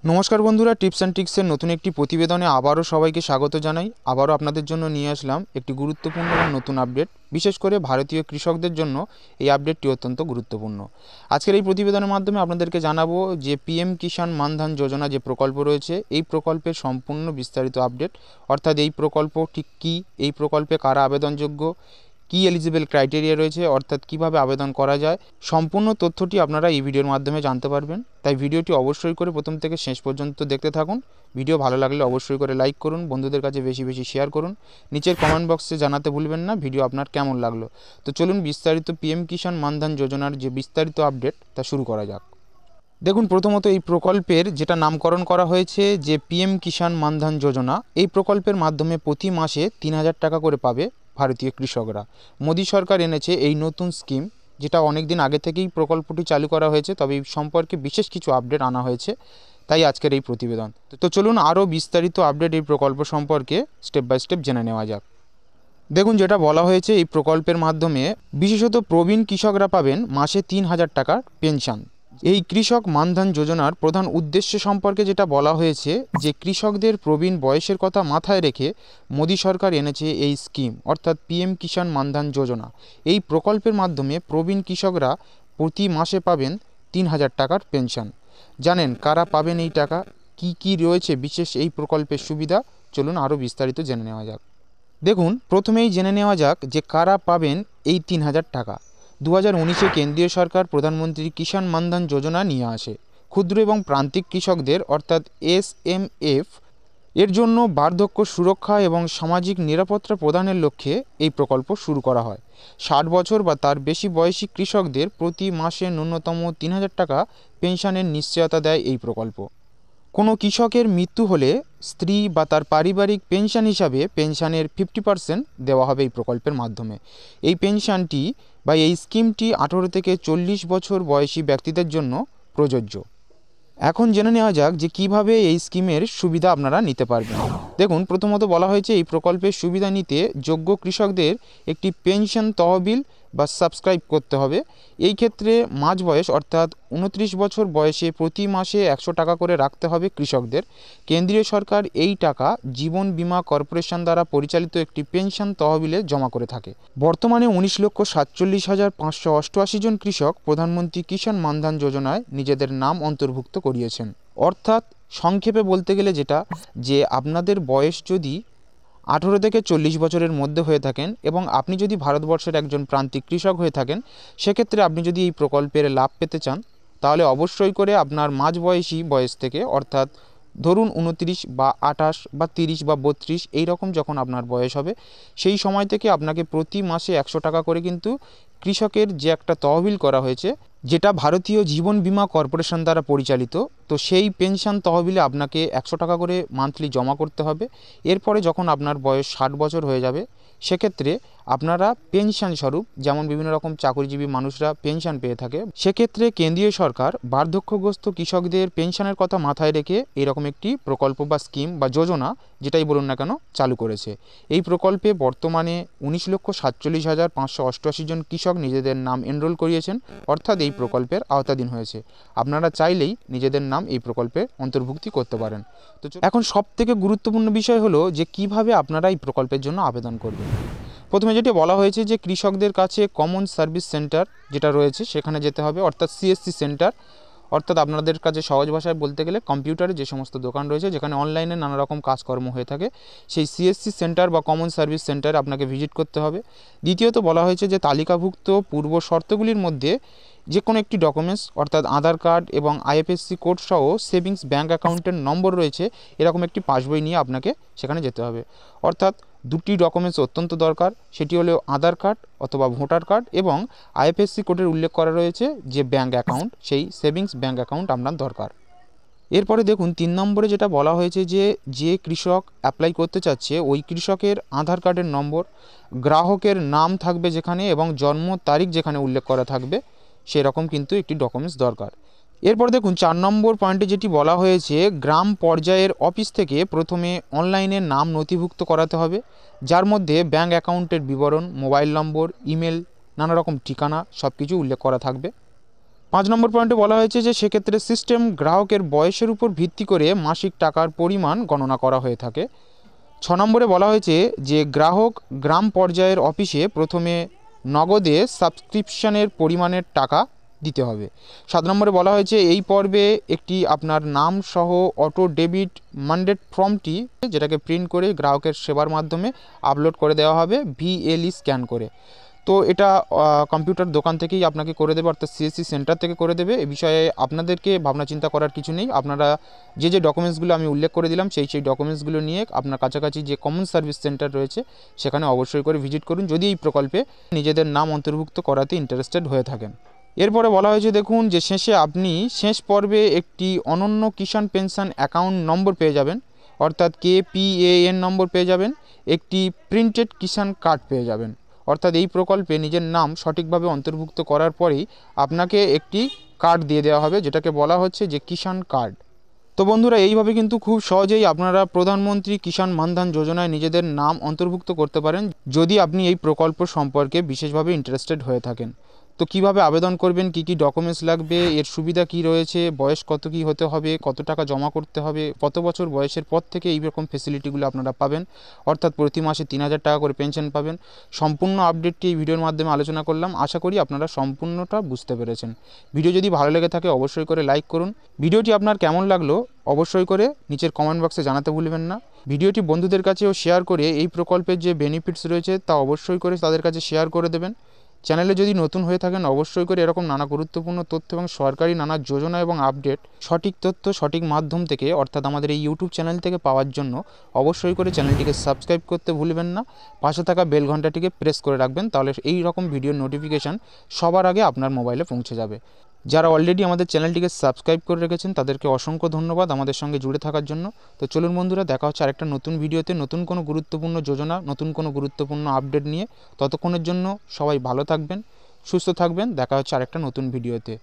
নমস্কার বন্ধুরা, tips and ট্রিক্সের নতুন একটি প্রতিবেদনে আবারও সবাইকে স্বাগত জানাই। আবারও আপনাদের জন্য নিয়ে আসলাম একটি গুরুত্বপূর্ণ এবং নতুন আপডেট। বিশেষ করে ভারতীয় কৃষকদের জন্য এই আপডেটটি অত্যন্ত গুরুত্বপূর্ণ। আজকের এই প্রতিবেদনের মাধ্যমে আপনাদেরকে জানাবো যে পিএম কিষাণ মানধন যোজনা যে প্রকল্প রয়েছে, এই প্রকল্পের সম্পূর্ণ বিস্তারিত আপডেট। অর্থাৎ এই প্রকল্প ঠিক কী, এই প্রকল্পে কারা আবেদনযোগ্য, কি এলিজিবল ক্রাইটেরিয়া রয়েছে, অর্থাৎ কিভাবে আবেদন করা যায়, সম্পূর্ণ তথ্যটি আপনারা এই ভিডিওর মাধ্যমে জানতে পারবেন। তাই ভিডিওটি অবশ্যই করে প্রথম থেকে শেষ পর্যন্ত দেখতে থাকুন। ভিডিও ভালো লাগলে অবশ্যই করে লাইক করুন, বন্ধুদের কাছে বেশি বেশি শেয়ার করুন। নিচের কমেন্ট বক্সে জানাতে ভুলবেন না ভিডিও আপনার কেমন লাগলো। তো চলুন বিস্তারিত পিএম কিষাণ মানধন যোজনার যে বিস্তারিত আপডেট তা শুরু করা যাক। দেখুন, প্রথমত এই প্রকল্পের যেটা নামকরণ করা হয়েছে যে পিএম কিষাণ মানধন যোজনা, এই প্রকল্পের মাধ্যমে প্রতি মাসে 3,000 টাকা করে পাবে ভারতীয় কৃষকরা। মোদী সরকার এনেছে এই নতুন স্কিম, যেটা অনেক দিন আগে থেকেই প্রকল্পটি চালু করা হয়েছে, তবে এই সম্পর্কে বিশেষ কিছু আপডেট আনা হয়েছে, তাই আজকের এই প্রতিবেদন। তো চলুন আরও বিস্তারিত আপডেট এই প্রকল্প সম্পর্কে স্টেপ বাই স্টেপ জেনে নেওয়া যাক। দেখুন, যেটা বলা হয়েছে এই প্রকল্পের মাধ্যমে বিশেষত প্রবীণ কৃষকরা পাবেন মাসে 3,000 টাকার পেনশন। এই কৃষক মানধন যোজনার প্রধান উদ্দেশ্য সম্পর্কে যেটা বলা হয়েছে যে কৃষকদের প্রবীণ বয়সের কথা মাথায় রেখে মোদী সরকার এনেছে এই স্কিম, অর্থাৎ পিএম কিষাণ মানধন যোজনা। এই প্রকল্পের মাধ্যমে প্রবীণ কৃষকরা প্রতি মাসে পাবেন 3,000 টাকার পেনশন। জানেন কারা পাবেন এই টাকা, কি কি রয়েছে বিশেষ এই প্রকল্পের সুবিধা, চলুন আরও বিস্তারিত জেনে নেওয়া যাক। দেখুন, প্রথমেই জেনে নেওয়া যাক যে কারা পাবেন এই 3,000 টাকা। 2019-এ কেন্দ্রীয় সরকার প্রধানমন্ত্রী কিষাণ মানধন যোজনা নিয়ে আসে। ক্ষুদ্র এবং প্রান্তিক কৃষকদের অর্থাৎ এসএমএফ এর জন্য বার্ধক্য সুরক্ষা এবং সামাজিক নিরাপত্তা প্রদানের লক্ষ্যে এই প্রকল্প শুরু করা হয়। 60 বছর বা তার বেশি বয়সী কৃষকদের প্রতি মাসে ন্যূনতম 3,000 টাকা পেনশনের নিশ্চয়তা দেয় এই প্রকল্প। কোনো কৃষকের মৃত্যু হলে স্ত্রী বা তার পারিবারিক পেনশন হিসাবে পেনশনের 50% দেওয়া হবে এই প্রকল্পের মাধ্যমে। এই পেনশনটি বা এই স্কিমটি 18 থেকে 40 বছর বয়সী ব্যক্তিদের জন্য প্রযোজ্য। এখন জেনে নেওয়া যাক যে কিভাবে এই স্কিমের সুবিধা আপনারা নিতে পারবেন। দেখুন, প্রথমত বলা হয়েছে এই প্রকল্পের সুবিধা নিতে যোগ্য কৃষকদের একটি পেনশন তহবিল বা সাবস্ক্রাইব করতে হবে। এই ক্ষেত্রে মাঝ বয়স অর্থাৎ 29 বছর বয়সে প্রতি মাসে 100 টাকা করে রাখতে হবে কৃষকদের। কেন্দ্রীয় সরকার এই টাকা জীবন বীমা কর্পোরেশন দ্বারা পরিচালিত একটি পেনশন তহবিলে জমা করে থাকে। বর্তমানে 19,47,588 জন কৃষক প্রধানমন্ত্রী কিষাণ মানধন যোজনায় নিজেদের নাম অন্তর্ভুক্ত করিয়েছেন। অর্থাৎ সংক্ষেপে বলতে গেলে যেটা, যে আপনাদের বয়স যদি 18 থেকে 40 বছরের মধ্যে হয়ে থাকেন এবং আপনি যদি ভারতবর্ষের একজন প্রান্তিক কৃষক হয়ে থাকেন, সেক্ষেত্রে আপনি যদি এই প্রকল্পের লাভ পেতে চান, তাহলে অবশ্যই করে আপনার মাঝবয়সী বয়স থেকে, অর্থাৎ ধরুন 29 বা 28 বা 30 বা 32 এই রকম যখন আপনার বয়স হবে, সেই সময় থেকে আপনাকে প্রতি মাসে 100 টাকা করে কিন্তু কৃষকের যে একটা তহবিল করা হয়েছে, যেটা ভারতীয় জীবন বীমা কর্পোরেশন দ্বারা পরিচালিত, তো সেই পেনশন তহবিলে আপনাকে 100 টাকা করে মান্থলি জমা করতে হবে। এরপরে যখন আপনার বয়স 60 বছর হয়ে যাবে, সেক্ষেত্রে আপনারা পেনশন স্বরূপ, যেমন বিভিন্ন রকম চাকরিজীবী মানুষরা পেনশন পেয়ে থাকে, সেক্ষেত্রে কেন্দ্রীয় সরকার বার্ধক্যগ্রস্ত কৃষকদের পেনশনের কথা মাথায় রেখে এরকম একটি প্রকল্প বা স্কিম বা যোজনা, যেটাই বলুন না কেন, চালু করেছে। এই প্রকল্পে বর্তমানে 19,47,588 জন কৃষক নিজেদের নাম এনরোল করিয়েছেন, অর্থাৎ এই প্রকল্পের আওতাধীন হয়েছে। আপনারা চাইলেই নিজেদের নাম এই প্রকল্পে অন্তর্ভুক্তি করতে পারেন। তো এখন সবথেকে গুরুত্বপূর্ণ বিষয় হলো যে কিভাবে আপনারা এই প্রকল্পের জন্য আবেদন করবেন। প্রথমে যেটি বলা হয়েছে যে কৃষকদের কাছে কমন সার্ভিস সেন্টার যেটা রয়েছে সেখানে যেতে হবে, অর্থাৎ সিএসসি সেন্টার। অর্থাৎ আপনাদের কাছে সহজ ভাষায় বলতে গেলে কম্পিউটারে যে সমস্ত দোকান রয়েছে যেখানে অনলাইনে নানা রকম কাজকর্ম হয়ে থাকে, সেই সিএসসি সেন্টার বা কমন সার্ভিস সেন্টারে আপনাকে ভিজিট করতে হবে। দ্বিতীয়ত বলা হয়েছে যে তালিকাভুক্ত পূর্ব শর্তগুলির মধ্যে যে কোনো একটি ডকুমেন্টস, অর্থাৎ আধার কার্ড এবং আইএফএসসি কোড সহ সেভিংস ব্যাঙ্ক অ্যাকাউন্টের নম্বর রয়েছে এরকম একটি পাসবই নিয়ে আপনাকে সেখানে যেতে হবে। অর্থাৎ দুটি ডকুমেন্টস অত্যন্ত দরকার, সেটি হলো আধার কার্ড অথবা ভোটার কার্ড এবং আইএফএসসি কোডের উল্লেখ করা রয়েছে যে ব্যাঙ্ক অ্যাকাউন্ট, সেই সেভিংস ব্যাঙ্ক অ্যাকাউন্ট আপনার দরকার। এরপরে দেখুন 3 নম্বরে যেটা বলা হয়েছে যে কৃষক অ্যাপ্লাই করতে চাচ্ছে ওই কৃষকের আধার কার্ডের নম্বর, গ্রাহকের নাম থাকবে যেখানে এবং জন্ম তারিখ যেখানে উল্লেখ করা থাকবে সেরকম কিন্তু একটি ডকুমেন্টস দরকার। এরপর দেখুন 4 নম্বর পয়েন্টে যেটি বলা হয়েছে, গ্রাম পর্যায়ের অফিস থেকে প্রথমে অনলাইনে নাম নথিভুক্ত করাতে হবে, যার মধ্যে ব্যাঙ্ক অ্যাকাউন্টের বিবরণ, মোবাইল নম্বর, ইমেল, নানা রকম ঠিকানা সব কিছু উল্লেখ করা থাকবে। 5 নম্বর পয়েন্টে বলা হয়েছে যে সেক্ষেত্রে সিস্টেম গ্রাহকের বয়সের উপর ভিত্তি করে মাসিক টাকার পরিমাণ গণনা করা হয়ে থাকে। 6 নম্বরে বলা হয়েছে যে গ্রাহক গ্রাম পর্যায়ের অফিসে প্রথমে নগদে সাবস্ক্রিপশনের পরিমাণের টাকা দিতে হবে। 7 নম্বরে বলা হয়েছে এই পর্বে একটি আপনার নাম সহ অটো ডেবিট ম্যান্ডেট ফর্মটি যেটাকে প্রিন্ট করে গ্রাহকের সেবার মাধ্যমে আপলোড করে দেওয়া হবে VLE স্ক্যান করে। তো এটা কম্পিউটার দোকান থেকেই আপনাকে করে দেবে, অর্থাৎ CSC সেন্টার থেকে করে দেবে। এ বিষয়ে আপনাদেরকে ভাবনা চিন্তা করার কিছু নেই। আপনারা যে ডকুমেন্টসগুলো আমি উল্লেখ করে দিলাম সেই ডকুমেন্টসগুলো নিয়ে আপনার কাছাকাছি যে কমন সার্ভিস সেন্টার রয়েছে সেখানে অবশ্যই করে ভিজিট করুন যদি এই প্রকল্পে নিজেদের নাম অন্তর্ভুক্ত করাতে ইন্টারেস্টেড হয়ে থাকেন। এরপরে বলা হয়েছে দেখুন যে শেষে আপনি শেষ পর্বে একটি অনন্য কিষাণ পেনশন অ্যাকাউন্ট নম্বর পেয়ে যাবেন, অর্থাৎ KPAN নম্বর পেয়ে যাবেন, একটি প্রিন্টেড কিষাণ কার্ড পেয়ে যাবেন। অর্থাৎ এই প্রকল্পে নিজের নাম সঠিকভাবে অন্তর্ভুক্ত করার পরেই আপনাকে একটি কার্ড দিয়ে দেওয়া হবে যেটাকে বলা হচ্ছে যে কিষাণ কার্ড। তো বন্ধুরা এইভাবে কিন্তু খুব সহজেই আপনারা প্রধানমন্ত্রী কিষাণ মানধন যোজনায় নিজেদের নাম অন্তর্ভুক্ত করতে পারেন যদি আপনি এই প্রকল্প সম্পর্কে বিশেষভাবে ইন্টারেস্টেড হয়ে থাকেন। তো কিভাবে আবেদন করবেন, কি কি ডকুমেন্টস লাগবে, এর সুবিধা কি রয়েছে, বয়স কত কি হতে হবে, কত টাকা জমা করতে হবে, কত বছর বয়সের পর থেকে এই রকম ফেসিলিটিগুলো আপনারা পাবেন, অর্থাৎ প্রতি মাসে 3000 টাকা করে পেনশন পাবেন, সম্পূর্ণ আপডেটটি এই ভিডিওর মাধ্যমে আলোচনা করলাম। আশা করি আপনারা সম্পূর্ণটা বুঝতে পেরেছেন। ভিডিও যদি ভালো লেগে থাকে অবশ্যই করে লাইক করুন। ভিডিওটি আপনার কেমন লাগলো অবশ্যই করে নিচের কমেন্ট বক্সে জানাতে ভুলবেন না। ভিডিওটি বন্ধুদের কাছেও শেয়ার করে এই প্রকল্পের যে বেনিফিটস রয়েছে তা অবশ্যই করে তাদের কাছে শেয়ার করে দেবেন। চ্যানেলে যদি নতুন হয়ে থাকেন অবশ্যই করে এরকম নানা গুরুত্বপূর্ণ তথ্য এবং সরকারি নানা যোজনা এবং আপডেট সঠিক তথ্য সঠিক মাধ্যম থেকে অর্থাৎ আমাদের এই ইউটিউব চ্যানেল থেকে পাওয়ার জন্য অবশ্যই করে চ্যানেলটিকে সাবস্ক্রাইব করতে ভুলবেন না। পাশে থাকা বেল ঘন্টাটিকে প্রেস করে রাখবেন, তাহলে এই রকম ভিডিওর নোটিফিকেশান সবার আগে আপনার মোবাইলে পৌঁছে যাবে। যারা অলরেডি আমাদের চ্যানেলটিকে সাবস্ক্রাইব করে রেখেছেন তাদেরকে অসংখ্য ধন্যবাদ আমাদের সঙ্গে জুড়ে থাকার জন্য। তো চলুন বন্ধুরা, দেখা হচ্ছে আরেকটা নতুন ভিডিওতে নতুন কোনো গুরুত্বপূর্ণ যোজনা, নতুন কোনো গুরুত্বপূর্ণ আপডেট নিয়ে। ততক্ষণের জন্য সবাই ভালো থাকবেন, সুস্থ থাকবেন। দেখা হচ্ছে আরেকটা নতুন ভিডিওতে।